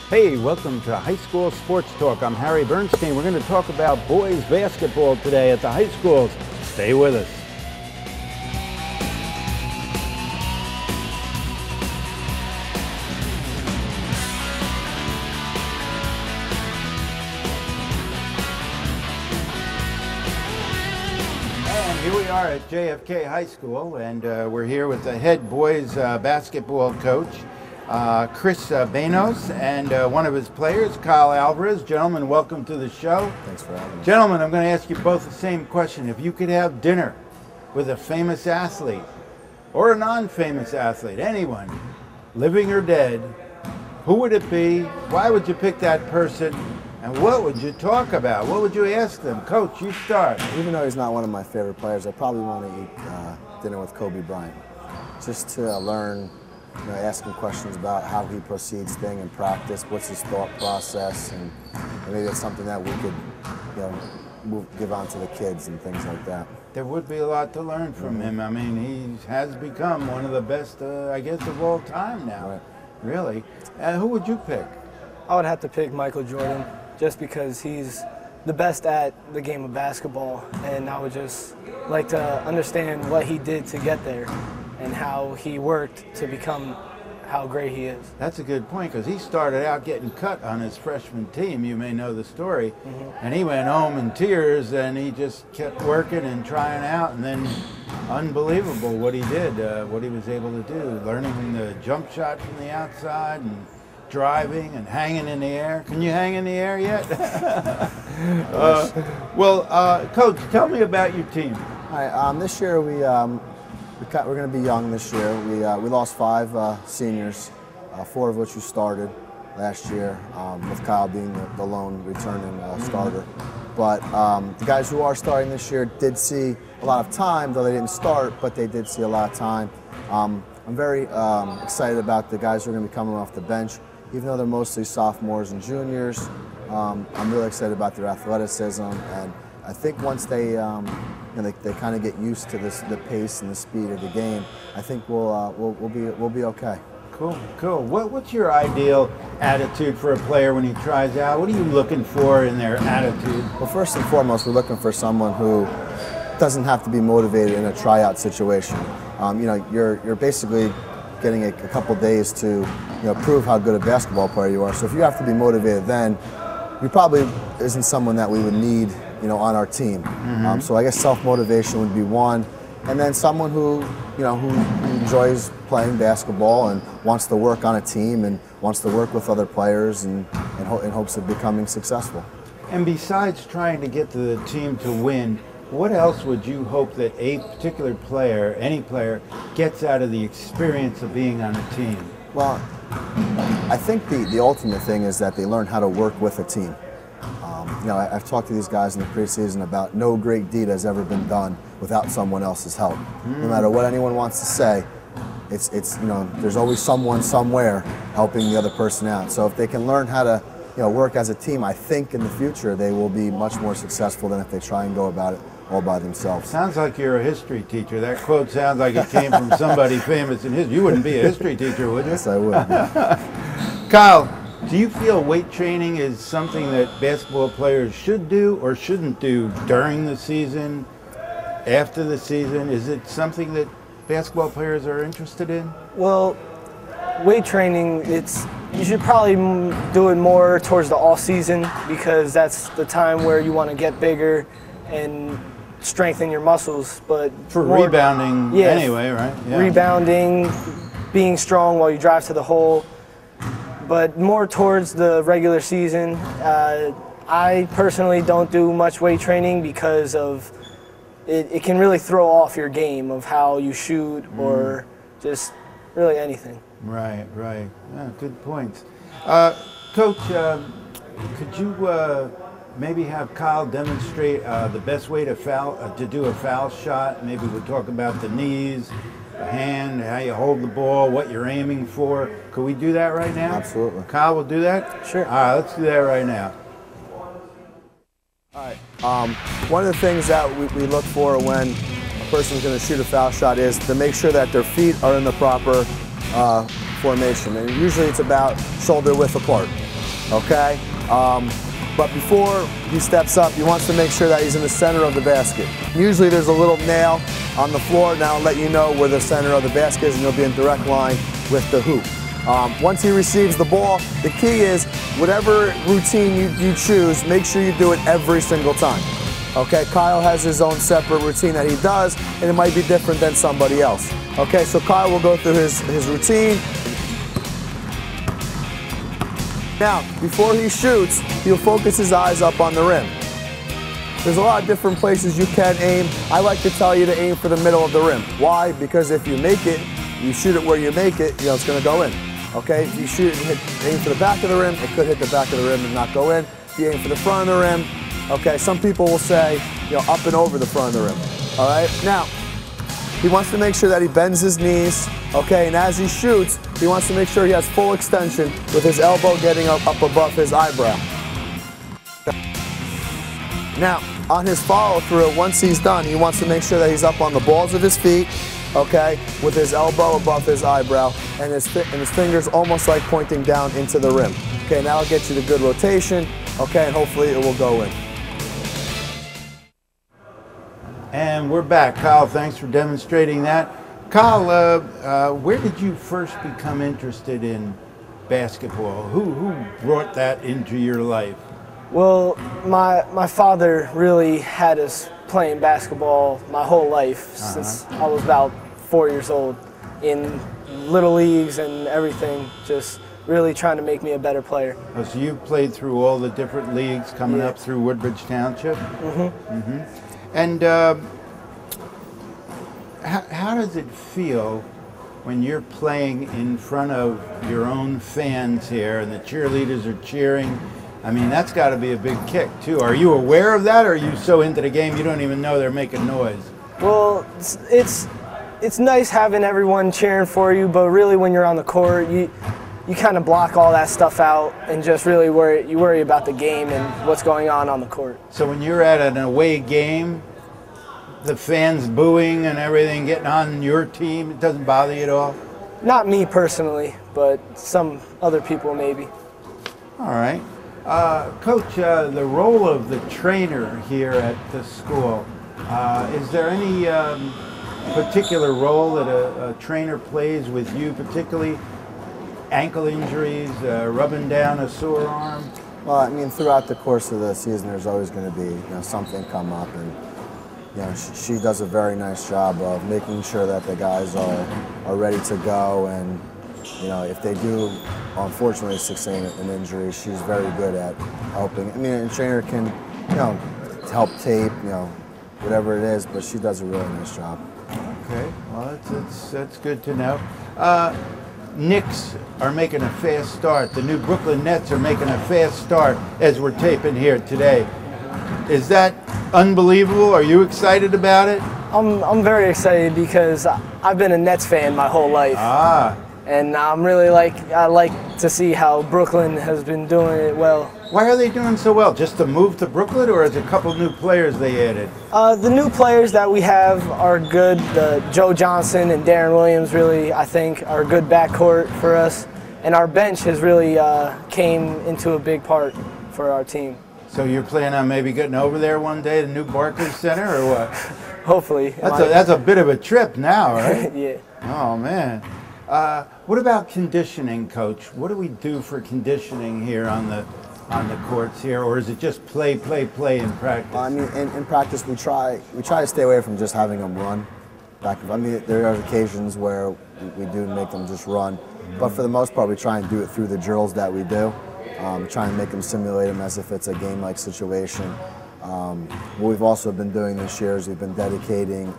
Hey, welcome to High School Sports Talk. I'm Harry Bernstein. We're going to talk about boys basketball today at the high schools. Stay with us. And here we are at JFK High School, and we're here with the head boys basketball coach, Chris Banos, and one of his players, Kyle Alvarez. Gentlemen, welcome to the show. Thanks for having me. Gentlemen, I'm going to ask you both the same question. If you could have dinner with a famous athlete or a non-famous athlete, anyone, living or dead, who would it be? Why would you pick that person? And what would you talk about? What would you ask them? Coach, you start. Even though he's not one of my favorite players, I probably want to eat dinner with Kobe Bryant, just to learn. Ask him questions about how he proceeds things in practice, what's his thought process, and maybe that's something that we could, give on to the kids and things like that. There would be a lot to learn from him. I mean, he has become one of the best, I guess, of all time now. Right. Really. Who would you pick? I would have to pick Michael Jordan, just because he's the best at the game of basketball, and I would just like to understand what he did to get there and how he worked to become how great he is. That's a good point, because he started out getting cut on his freshman team. You may know the story. And he went home in tears, and he just kept working and trying out, and then unbelievable what he did, what he was able to do, learning the jump shot from the outside and driving and hanging in the air. Can you hang in the air yet? Coach, tell me about your team. All right, this year we're going to be young this year. We lost 5 seniors, 4 of which we started last year, with Kyle being the lone returning starter. But the guys who are starting this year did see a lot of time, though they didn't start, but they did see a lot of time. I'm very excited about the guys who are going to be coming off the bench. Even though they're mostly sophomores and juniors, I'm really excited about their athleticism, and I think once they they kind of get used to the pace and the speed of the game, I think we'll be okay. Cool, cool. What's your ideal attitude for a player when he tries out? What are you looking for in their attitude? Well, first and foremost, we're looking for someone who doesn't have to be motivated in a tryout situation. You're basically getting a couple days to prove how good a basketball player you are. So if you have to be motivated, then you probably isn't someone that we would need on our team. So I guess self-motivation would be one, and then someone who enjoys playing basketball and wants to work on a team and wants to work with other players in hopes of becoming successful. And besides trying to get the team to win, what else would you hope that a particular player, any player, gets out of the experience of being on a team? Well, I think the ultimate thing is that they learn how to work with a team. I've talked to these guys in the preseason about no great deed has ever been done without someone else's help. No matter what anyone wants to say, it's there's always someone somewhere helping the other person out. So if they can learn how to work as a team, I think in the future they will be much more successful than if they try and go about it all by themselves. Sounds like you're a history teacher. That quote sounds like it came from somebody famous in history. You wouldn't be a history teacher, would you? Yes, I would. Kyle, do you feel weight training is something that basketball players should do or shouldn't do during the season, after the season? Is it something that basketball players are interested in? Well, weight training, you should probably do it more towards the off season, because that's the time where you want to get bigger and strengthen your muscles. But for rebounding anyway, right? Yeah. Rebounding, being strong while you drive to the hole. But more towards the regular season. I personally don't do much weight training because of it can really throw off your game of how you shoot or just really anything. Right, right. Yeah, good points. Coach, could you maybe have Kyle demonstrate the best way to do a foul shot? Maybe we'll talk about the knees, the hand, how you hold the ball, what you're aiming for. Could we do that right now? Absolutely. Kyle will do that? Sure. All right, let's do that right now. All right. One of the things that we look for when a person's going to shoot a foul shot is to make sure that their feet are in the proper formation. And usually it's about shoulder width apart. okay? But before he steps up, he wants to make sure that he's in the center of the basket. Usually there's a little nail on the floor. Now I'll let you know where the center of the basket is, and you'll be in direct line with the hoop. Once he receives the ball, the key is whatever routine you choose, make sure you do it every single time. Okay, Kyle has his own separate routine that he does, and it might be different than somebody else. Okay, so Kyle will go through his routine. Now, before he shoots, he'll focus his eyes up on the rim. There's a lot of different places you can aim. I like to tell you to aim for the middle of the rim. Why? Because if you make it, you shoot it where you make it, it's going to go in. Okay, if you shoot and aim for the back of the rim, it could hit the back of the rim and not go in. If you aim for the front of the rim, okay, some people will say, up and over the front of the rim. All right, now, he wants to make sure that he bends his knees, okay, and as he shoots, he wants to make sure he has full extension with his elbow getting up above his eyebrow. Now, on his follow through, once he's done, he wants to make sure that he's up on the balls of his feet, okay, with his elbow above his eyebrow and his fingers almost like pointing down into the rim. Okay, now it'll get you the good rotation, okay, and hopefully it will go in. And we're back. Kyle, thanks for demonstrating that. Kyle, where did you first become interested in basketball? Who brought that into your life? Well, my father really had us playing basketball my whole life since I was about 4 years old, in little leagues and everything, just really trying to make me a better player. Oh, so you played through all the different leagues coming up through Woodbridge Township? Mm-hmm. And how does it feel when you're playing in front of your own fans here and the cheerleaders are cheering? I mean, that's got to be a big kick, too. Are you aware of that, or are you so into the game you don't even know they're making noise? Well, it's nice having everyone cheering for you, but really when you're on the court, you kind of block all that stuff out and just really worry about the game and what's going on the court. So when you're at an away game, the fans booing and everything getting on your team, it doesn't bother you at all? Not me personally, but some other people maybe. All right. Coach, the role of the trainer here at the school, is there any particular role that a trainer plays with you, particularly ankle injuries, rubbing down a sore arm? Well, I mean, throughout the course of the season, there's always going to be something come up, and she does a very nice job of making sure that the guys are ready to go, and if they do unfortunately sustain an injury, she's very good at helping. I mean, a trainer can help tape, whatever it is, but she does a really nice job. Okay, well that's good to know. Knicks are making a fast start. The new Brooklyn Nets are making a fast start as we're taping here today. Is that unbelievable? Are you excited about it? I'm very excited because I've been a Nets fan my whole life. And I'm really I like to see how Brooklyn has been doing it well. Why are they doing so well? Just to move to Brooklyn, or is it a couple new players they added? The new players that we have are good. Joe Johnson and Darren Williams really, I think, are a good backcourt for us. And our bench has really came into a big part for our team. So you're planning on maybe getting over there one day, the new Barclays Center, or what? Hopefully. That's a bit of a trip now, right? Yeah. Oh, man. What about conditioning, Coach? What do we do for conditioning here on the courts here, or is it just play in practice? I mean, in practice we try to stay away from just having them run back. I mean, there are occasions where we do make them just run, but for the most part we try and do it through the drills that we do. Try and make them simulate them as if it's a game-like situation. What we've also been doing this year is we've been dedicating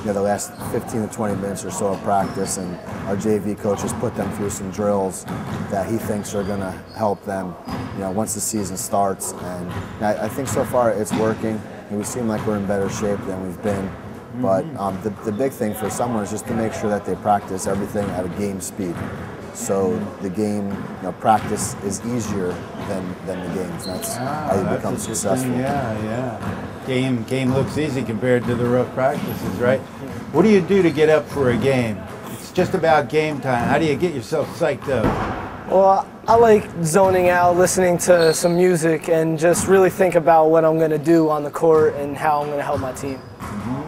the last 15 to 20 minutes or so of practice, and our JV coach has put them through some drills that he thinks are going to help them once the season starts. And I think so far it's working, and we seem like we're in better shape than we've been. But the big thing for someone is just to make sure that they practice everything at a game speed. So the game, practice is easier than the games. That's how you become successful. Yeah. Game looks easy compared to the rough practices, right? What do you do to get up for a game? It's just about game time. How do you get yourself psyched up? Well, I like zoning out, listening to some music, and just really think about what I'm going to do on the court and how I'm going to help my team.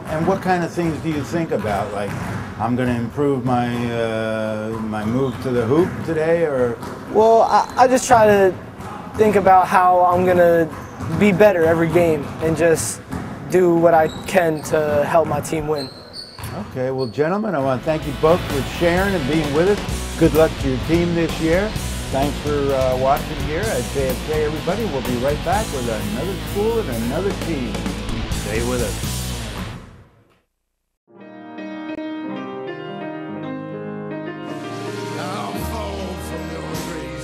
And what kind of things do you think about? Like, I'm going to improve my my move to the hoop today, or? Well, I just try to think about how I'm going to be better every game and just do what I can to help my team win. Okay, well, gentlemen, I want to thank you both for sharing and being with us. Good luck to your team this year. Thanks for watching here at JFK, everybody. We'll be right back with another school and another team. Stay with us.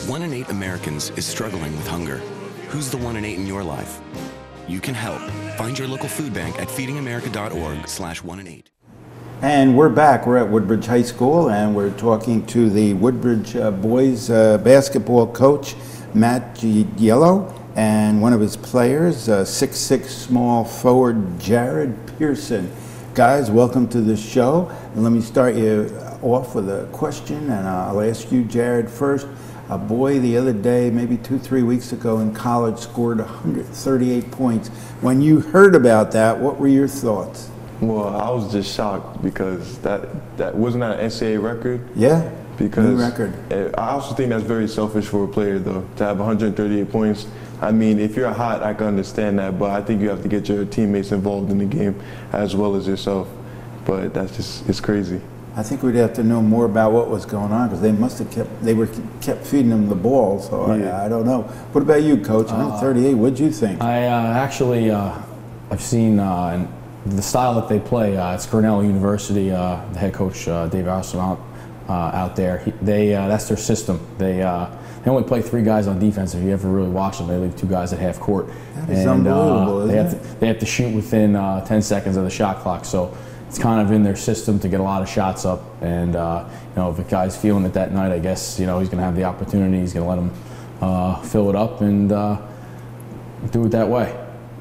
1 in 8 Americans is struggling with hunger. Who's the 1 in 8 in your life? You can help. Find your local food bank at feedingamerica.org/1 in 8. And we're back. We're at Woodbridge High School, and we're talking to the Woodbridge boys basketball coach, Matt Giello, and one of his players, 6'6" small forward, Jared Pearson. Guys, welcome to the show. And let me start you off with a question, and I'll ask you, Jared, first. A boy the other day, maybe 2-3 weeks ago in college, scored 138 points. When you heard about that, what were your thoughts? Well, I was just shocked because that wasn't that an NCAA record. Yeah, because new record. I also think that's very selfish for a player, though, to have 138 points. I mean, if you're hot, I can understand that, but I think you have to get your teammates involved in the game as well as yourself. But that's just, it's crazy. I think we'd have to know more about what was going on because they must have kept feeding him the ball. So yeah. I don't know. What about you, Coach? 138. What'd you think? I actually I've seen the style that they play. It's Cornell University. The head coach Dave Arsenault out there. That's their system. They only play 3 guys on defense. If you ever really watch them, they leave 2 guys at half court. That is unbelievable. They have to shoot within 10 seconds of the shot clock. So it's kind of in their system to get a lot of shots up, and if a guy's feeling it that night, I guess he's going to have the opportunity. He's going to let him fill it up and do it that way.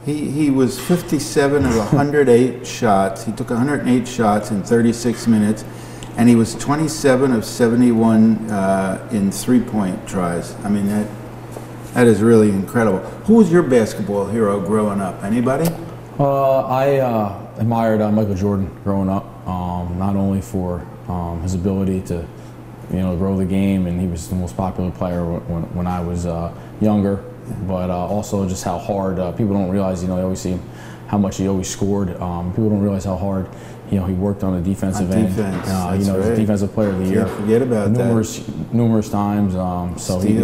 He was 57 of 108 shots. He took 108 shots in 36 minutes, and he was 27 of 71 in 3-point tries. I mean, that is really incredible. Who was your basketball hero growing up? Anybody? I admired Michael Jordan growing up, not only for his ability to, grow the game, and he was the most popular player when I was younger, but also just how hard people don't realize. They always see how much he always scored. People don't realize how hard he worked on the defensive end. He was a defensive player of the year. Forget about numerous times. So he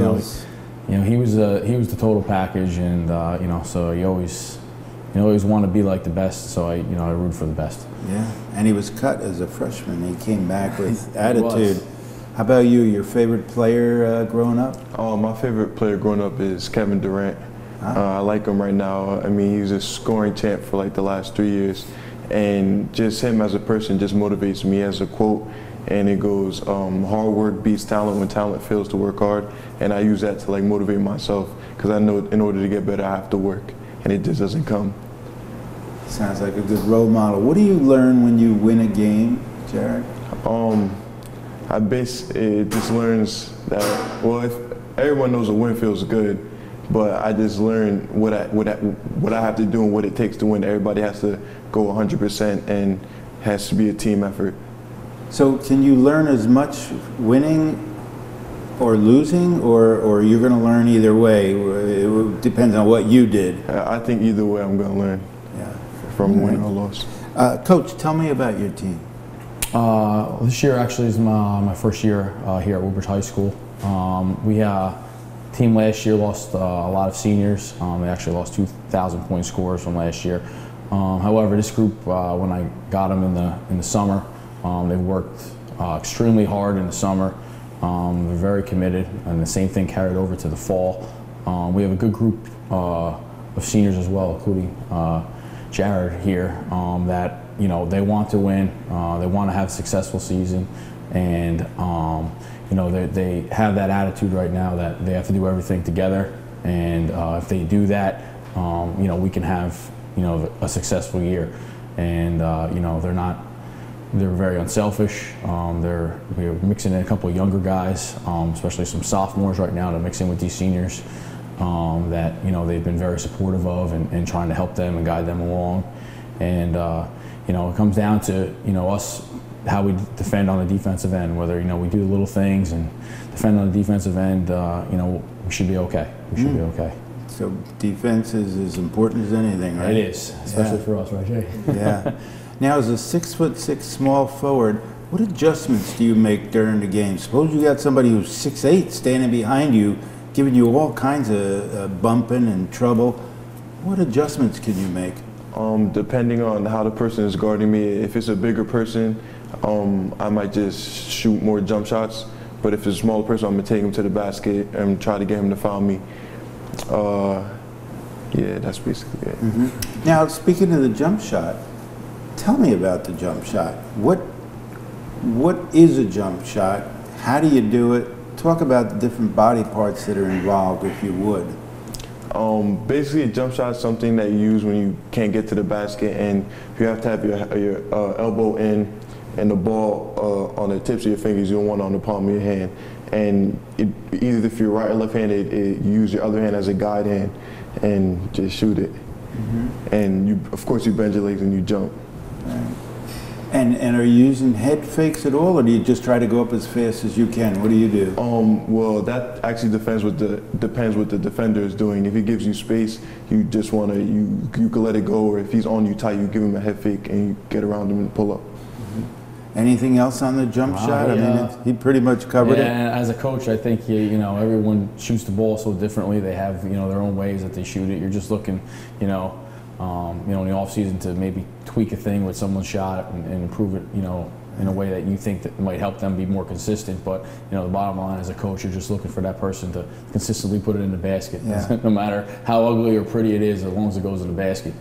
was the total package, and so you always want to be like the best, so I root for the best. Yeah, and he was cut as a freshman. He came back with attitude. How about you? Your favorite player growing up? Oh, my favorite player growing up is Kevin Durant. I like him right now. I mean, he's a scoring champ for like the last 3 years, and just him as a person just motivates me. He has a quote, and it goes, "Hard work beats talent when talent fails to work hard," and I use that to like motivate myself because I know in order to get better, I have to work. And it just doesn't come. Sounds like a good role model. What do you learn when you win a game, Jared? It just learns that, well, if everyone knows a win feels good, but I just learned what I have to do and what it takes to win. Everybody has to go 100% and has to be a team effort. So can you learn as much winning or losing, or you're going to learn either way? It depends on what you did. I think either way I'm going to learn from winning or loss. Coach, tell me about your team. This year actually is my first year here at Woodbridge High School. Team last year lost a lot of seniors. They actually lost 2,000 point scorers from last year. However, this group, when I got them in the summer, they worked extremely hard in the summer. They're very committed, and the same thing carried over to the fall. We have a good group of seniors as well, including Jared here, that they want to win, they want to have a successful season, and they have that attitude right now that they have to do everything together, and if they do that, we can have a successful year, and they're not they're very unselfish. We're mixing in a couple of younger guys, especially some sophomores right now to mix in with these seniors that they've been very supportive of and trying to help them and guide them along. And it comes down to us, how we defend on the defensive end. Whether we do the little things and defend on the defensive end, we should be okay. We should be okay. So defense is as important as anything, right? It is, especially for us, right, Jay? Yeah. Now, as a 6'6" small forward, what adjustments do you make during the game? Suppose you got somebody who's 6'8" standing behind you, giving you all kinds of bumping and trouble. What adjustments can you make? Depending on how the person is guarding me, if it's a bigger person, I might just shoot more jump shots. But if it's a smaller person, I'm gonna take him to the basket and try to get him to foul me. Yeah, that's basically it. Mm-hmm. Now, speaking of the jump shot, tell me about the jump shot. What is a jump shot? How do you do it? Talk about the different body parts that are involved, if you would. Basically, a jump shot is something that you use when you can't get to the basket, and you have to have your elbow in and the ball on the tips of your fingers. You don't want it on the palm of your hand. And either if you're right or left-handed, you use your other hand as a guide hand and just shoot it. Mm-hmm. And of course, you bend your legs and you jump. Right. And are you using head fakes at all, or do you just try to go up as fast as you can? What do you do? Well, that actually depends what the defender is doing. If he gives you space, you just want to, you can let it go, or if he's on you tight, you give him a head fake and you get around him and pull up. Mm-hmm. Anything else on the jump shot? I mean, he pretty much covered it. Yeah, as a coach, I think everyone shoots the ball so differently. They have their own ways that they shoot it. You're just looking, in the off season to maybe tweak a thing with someone's shot and improve it, in a way that you think that might help them be more consistent. But the bottom line, as a coach, you're just looking for that person to consistently put it in the basket. Yeah. No matter how ugly or pretty it is, as long as it goes in the basket,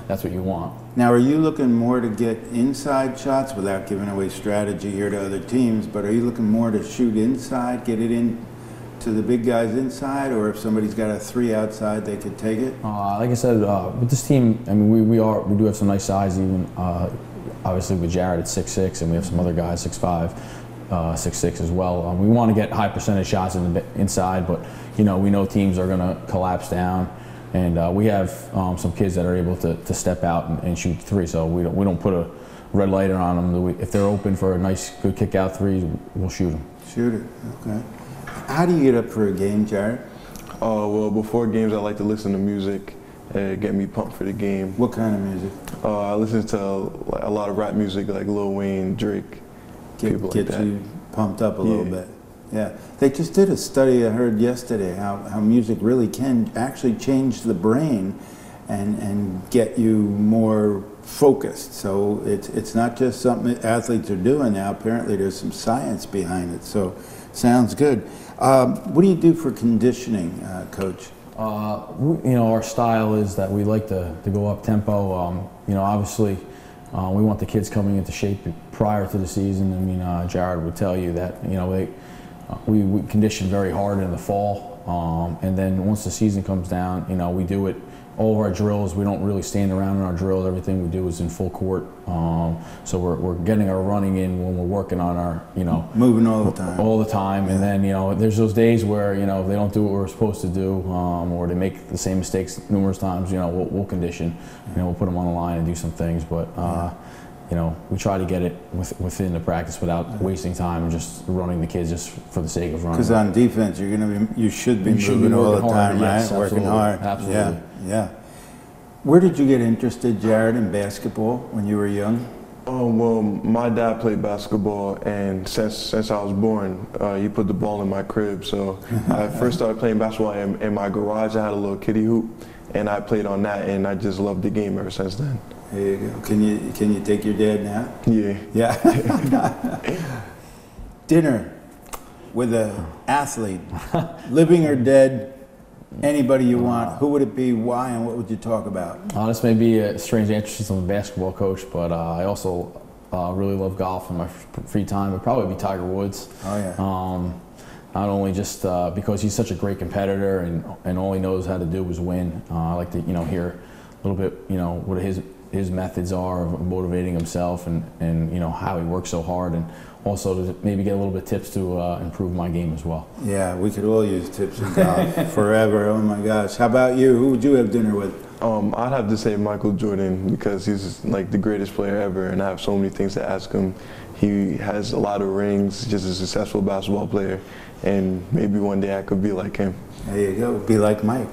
that's what you want. Now, are you looking more to get inside shots, without giving away strategy here to other teams, but are you looking more to shoot inside, get it in to the big guys inside, or if somebody's got a 3 outside, they could take it? Like I said, with this team, I mean, we do have some nice size, even obviously with Jared at 6'6", and we have some other guys 6'5", 6'6" as well. We want to get high percentage shots in the inside, but we know teams are going to collapse down, and we have some kids that are able to step out and shoot 3. So we don't put a red lighter on them. If they're open for a nice, good kick out 3, we'll shoot them. Shoot it. Okay. How do you get up for a game, Jared? Well, before games, I like to listen to music, get me pumped for the game. What kind of music? I listen to a lot of rap music, like Lil Wayne, Drake, people like that. Get you pumped up a little bit. Yeah. They just did a study I heard yesterday how music really can actually change the brain and get you more focused. So it's not just something that athletes are doing now. Apparently there's some science behind it. So sounds good. What do you do for conditioning, Coach? Our style is that we like to go up tempo. Obviously, we want the kids coming into shape prior to the season. I mean, Jared would tell you that we condition very hard in the fall, and then once the season comes down, we do it. All of our drills, we don't really stand around in our drills. Everything we do is in full court. So we're getting our running in when we're working on our, moving all the time. All the time. Yeah. And then, there's those days where, if they don't do what we're supposed to do, or they make the same mistakes numerous times, we'll condition. We'll put them on the line and do some things. But, we try to get it within the practice without wasting time and just running the kids just for the sake of running. Because on defense, you should be moving all the time, right? Yes, working hard. Absolutely. Yeah. Where did you get interested, Jared, in basketball when you were young? Well, my dad played basketball, and since I was born, he put the ball in my crib. So I first started playing basketball in my garage. I had a little kiddie hoop, and I played on that, and I just loved the game ever since then. There you go. Can you take your dad now? Yeah. Yeah. Dinner with an athlete, living or dead, anybody you want. Who would it be, why, and what would you talk about? This may be a strange answer since I'm a basketball coach, but I also really love golf in my free time. It would probably be Tiger Woods. Oh, yeah. Not only just because he's such a great competitor and all he knows how to do is win. I like to, hear a little bit, what his his methods are of motivating himself, and you know how he works so hard, and also to maybe get a little bit tips to improve my game as well. Yeah, we could all use tips in golf forever. Oh my gosh. How about you? Who would you have dinner with? I'd have to say Michael Jordan, because he's like the greatest player ever, and I have so many things to ask him. He has a lot of rings, just a successful basketball player, and maybe one day I could be like him. There you go. Be like Mike.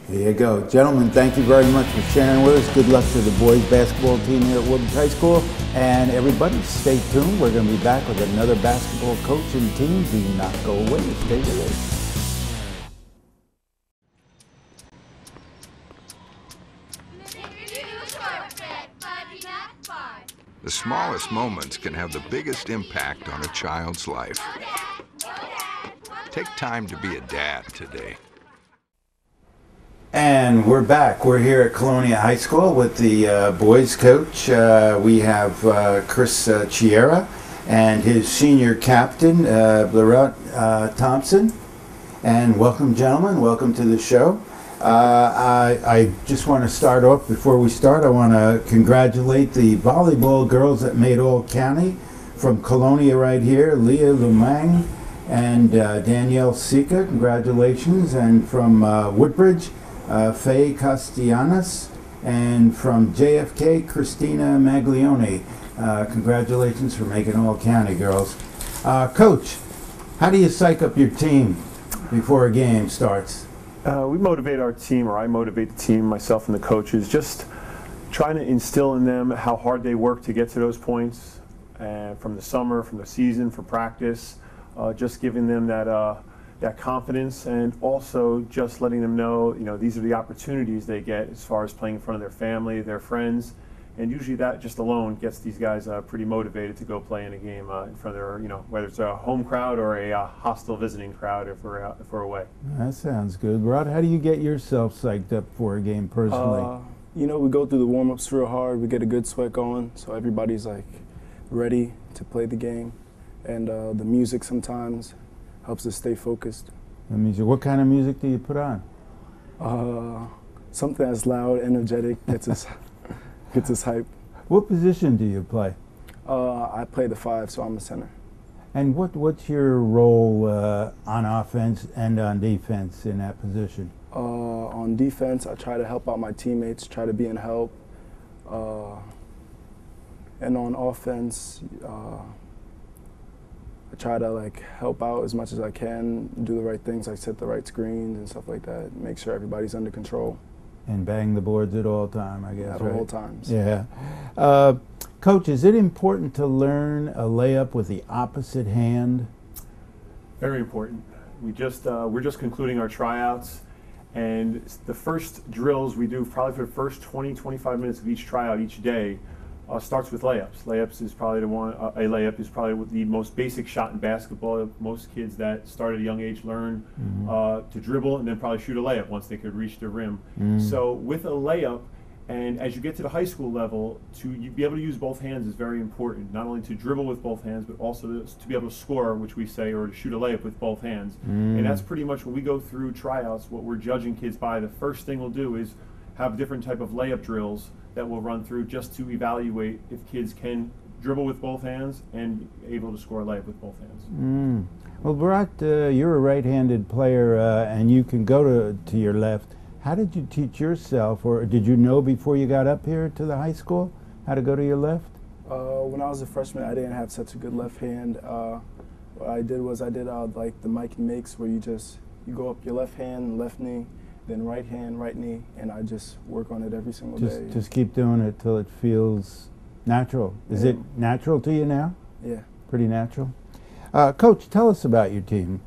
There you go. Gentlemen, thank you very much for sharing with us. Good luck to the boys basketball team here at Woodbridge High School. And everybody, stay tuned. We're going to be back with another basketball coach and team. Do not go away. Stay with us. The smallest moments can have the biggest impact on a child's life. Take time to be a dad today. And we're back. We're here at Colonia High School with the boys coach. We have Chris Chiera and his senior captain, Blaurat Thompson. And welcome, gentlemen. Welcome to the show. I just want to start off, before we start, I want to congratulate the volleyball girls that made All-County from Colonia right here, Leah Lumang and Danielle Sika. Congratulations. And from Woodbridge, Faye Castellanos. And from JFK, Christina Maglione. Congratulations for making All-County, girls. Coach, how do you psych up your team before a game starts? We motivate our team, or I motivate the team, myself and the coaches, just trying to instill in them how hard they work to get to those points, from the summer, from the season, for practice, just giving them that confidence, and also just letting them know, these are the opportunities they get as far as playing in front of their family, their friends, and usually that just alone gets these guys pretty motivated to go play in a game in front of their, whether it's a home crowd or a hostile visiting crowd if we're away. That sounds good. Rod, how do you get yourself psyched up for a game personally? We go through the warm-ups real hard. We get a good sweat going, so everybody's like ready to play the game. And the music sometimes helps us stay focused. The music. What kind of music do you put on? Something that's loud, energetic, gets us hype. What position do you play? I play the 5, so I'm a center. And what's your role on offense and on defense in that position? On defense, I try to help out my teammates, try to be in help. And on offense, I try to help out as much as I can, do the right things, set the right screens and stuff like that, make sure everybody's under control. And bang the boards at all time, I guess. At all times. Yeah. Coach, is it important to learn a layup with the opposite hand? Very important. We're just concluding our tryouts, and the first drills we do, probably for the first 20-25 minutes of each tryout each day, starts with layups. Layups is probably a layup is probably the most basic shot in basketball. Most kids that start at a young age learn to dribble and then probably shoot a layup once they could reach the rim. So with a layup, and as you get to the high school level, to be able to use both hands is very important. Not only to dribble with both hands, but also to be able to score, which we say, or to shoot a layup with both hands. And that's pretty much when we go through tryouts, what we're judging kids by. The first thing we'll do is have different type of layup drills that we'll run through just to evaluate if kids can dribble with both hands and able to score a layup with both hands. Well, Blaurat, you're a right-handed player and you can go to your left. How did you teach yourself, or did you know before you got up here to the high school how to go to your left? When I was a freshman, I didn't have such a good left hand. What I did was like the Mike Makes, where you go up your left hand, left knee, then right hand, right knee, and I just work on it every single day. Just keep doing it till it feels natural. Is it natural to you now? Yeah. Pretty natural. Coach, tell us about your team.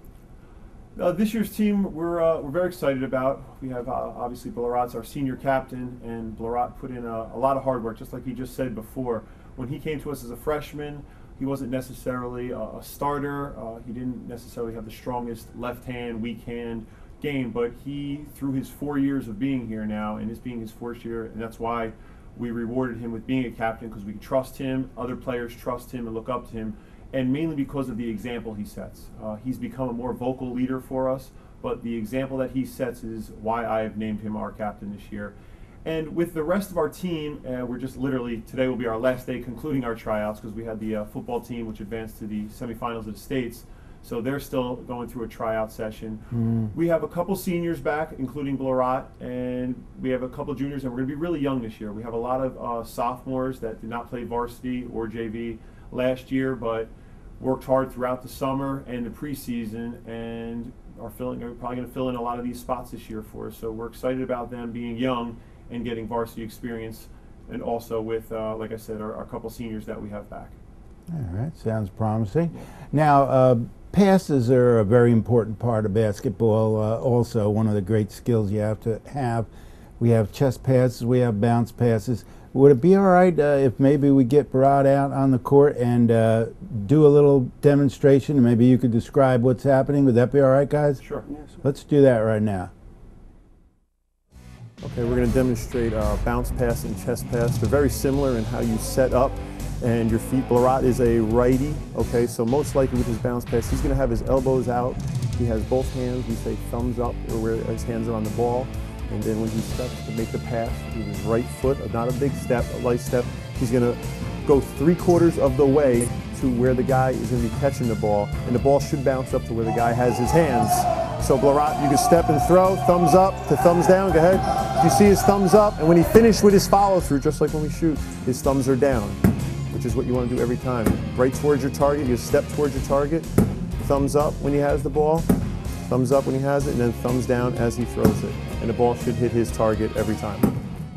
This year's team, we're very excited about. We have obviously Blaurat's our senior captain, and Blaurat put in a lot of hard work, just like he just said before. When he came to us as a freshman, he wasn't necessarily a starter. He didn't necessarily have the strongest left hand, weak hand game, but he, through his 4 years of being here now, and this being his 4th year, and that's why we rewarded him with being a captain, because we trust him, other players trust him and look up to him, and mainly because of the example he sets. He's become a more vocal leader for us, but the example that he sets is why I have named him our captain this year. And with the rest of our team, we're just literally, today will be our last day concluding our tryouts because we had the football team which advanced to the semifinals of the States. So they're still going through a tryout session. We have a couple seniors back, including Blaurat, and we have a couple juniors, and we're going to be really young this year. We have a lot of sophomores that did not play varsity or JV last year, but worked hard throughout the summer and the preseason, and are probably going to fill in a lot of these spots this year for us. So we're excited about them being young and getting varsity experience, and also with, like I said, our couple seniors that we have back. All right, sounds promising. Now, passes are a very important part of basketball. Also, one of the great skills you have to have. We have chest passes, we have bounce passes. Would it be all right if maybe we get Bharat out on the court and do a little demonstration, and maybe you could describe what's happening? Would that be all right, guys? Sure. Yeah, sure. Let's do that right now. Okay, we're going to demonstrate bounce pass and chest pass. They're very similar in how you set up and your feet. Blaurat is a righty, okay, so most likely with his bounce pass, he's going to have his elbows out. He has both hands, we say thumbs up, or where his hands are on the ball. And then when he steps to make the pass with his right foot, not a big step, a light step, he's going to go 3/4 of the way to where the guy is going to be catching the ball, and the ball should bounce up to where the guy has his hands. So Blaurat, you can step and throw, thumbs up to thumbs down, go ahead. You see his thumbs up, and when he finished with his follow through, just like when we shoot, his thumbs are down, which is what you want to do every time. Right towards your target, you step towards your target, thumbs up when he has the ball, thumbs up when he has it, and then thumbs down as he throws it. And the ball should hit his target every time.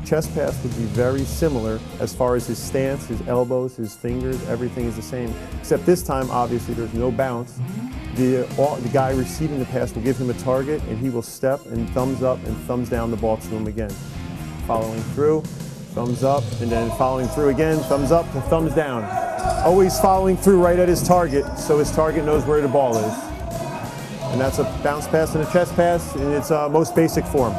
Chest pass would be very similar as far as his stance, his elbows, his fingers, everything is the same. Except this time, obviously, there's no bounce. The guy receiving the pass will give him a target, and he will step and thumbs up and thumbs down the ball to him again. Following through, thumbs up, and then following through again, thumbs up to thumbs down. Always following through right at his target, so his target knows where the ball is. And that's a bounce pass and a chest pass in its most basic form.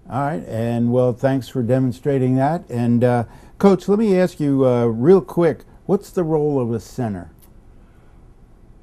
All right, and well, thanks for demonstrating that. And Coach, let me ask you real quick, what's the role of a center?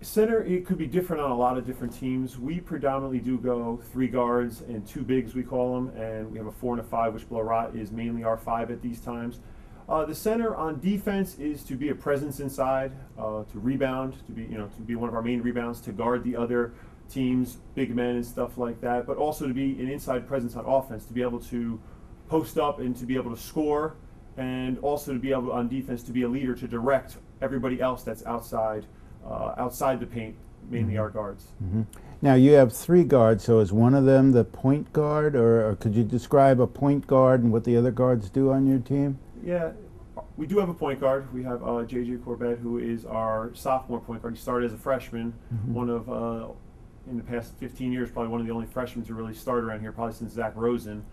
Center, it could be different on a lot of different teams. We predominantly do go 3 guards and 2 bigs, we call them, and we have a 4 and a 5, which Blaurat is mainly our 5 at these times. The center on defense is to be a presence inside, to rebound, to be one of our main rebounds, to guard the other teams, big men and stuff like that, but also to be an inside presence on offense, to be able to post up and to be able to score, and also to be able on defense to be a leader, to direct everybody else that's outside the paint, mainly our guards. Now you have 3 guards, so is one of them the point guard, or could you describe a point guard and what the other guards do on your team? Yeah, we do have a point guard. We have J.J. Corbett, who is our sophomore point guard. He started as a freshman, one of, in the past 15 years, probably one of the only freshmen to really start around here, probably since Zach Rosen.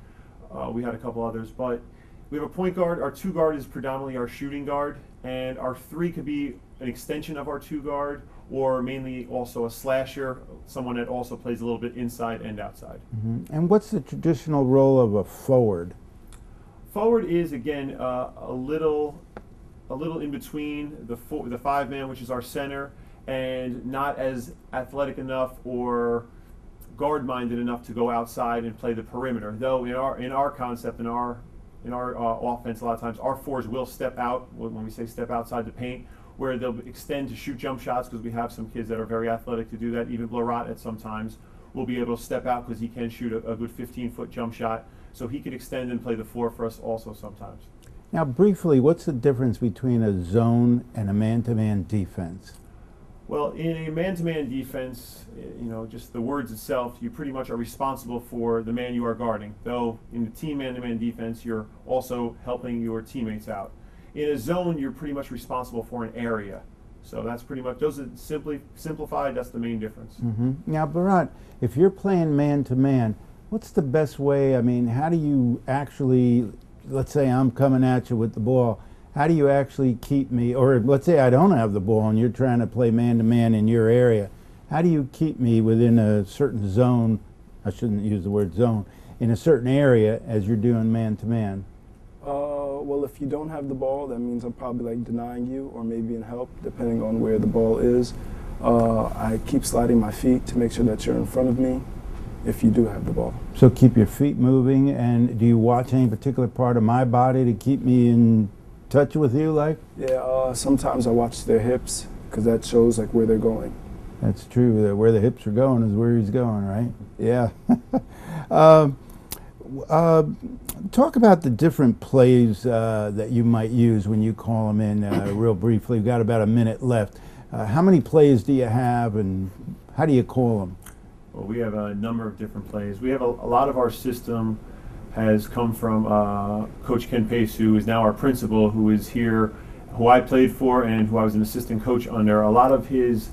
We had a couple others, but we have a point guard. Our 2 guard is predominantly our shooting guard, and our 3 could be an extension of our 2 guard, or mainly also a slasher, someone that also plays a little bit inside and outside. And what's the traditional role of a forward? Forward is, again, a little in between the 5-man, which is our center, and not as athletic enough or guard-minded enough to go outside and play the perimeter. Though in our concept, in our offense, a lot of times our 4s will step out when we say step outside the paint, where they'll extend to shoot jump shots, because we have some kids that are very athletic to do that. Even Blaurat at sometimes will be able to step out because he can shoot a good 15-foot jump shot. So he could extend and play the 4 for us also sometimes. Now briefly, what's the difference between a zone and a man-to-man defense? Well, in a man-to-man defense, just the words itself, you pretty much are responsible for the man you are guarding. Though in the team man-to-man defense, you're also helping your teammates out. In a zone, you're pretty much responsible for an area. So that's pretty much, those are simplified, that's the main difference. Now, Bharat, if you're playing man-to-man, what's the best way? I mean, how do you actually, let's say I'm coming at you with the ball, how do you actually keep me, or let's say I don't have the ball and you're trying to play man-to-man in your area, how do you keep me within a certain zone, I shouldn't use the word zone, in a certain area as you're doing man-to-man? Well, if you don't have the ball, that means I'm probably like denying you or maybe in help, depending on where the ball is. I keep sliding my feet to make sure that you're in front of me. if you do have the ball. So keep your feet moving, and do you watch any particular part of my body to keep me in touch with you, like? Yeah, sometimes I watch their hips because that shows like where they're going. That's true. That where the hips are going is where he's going, right? Yeah. Talk about the different plays that you might use when you call them in real briefly. We've got about a minute left. How many plays do you have, and how do you call them? Well, we have a number of different plays. We have a lot of our system has come from Coach Ken Pace, who is now our principal, who is here, who I played for and who I was an assistant coach under. A lot of his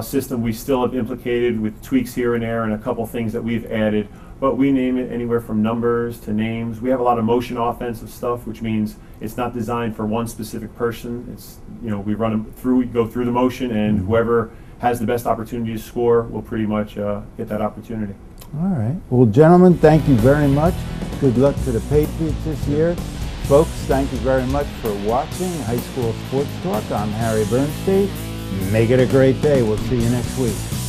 system we still have implicated with tweaks here and there and a couple things that we've added, but we name it anywhere from numbers to names. We have a lot of motion offensive stuff, which means it's not designed for one specific person. It's, you know, we run them through, we go through the motion, and whoever has the best opportunity to score will pretty much get that opportunity. All right. Well, gentlemen, thank you very much. Good luck to the Patriots this year. Folks, thank you very much for watching High School Sports Talk. I'm Harry Bernstein. Make it a great day. We'll see you next week.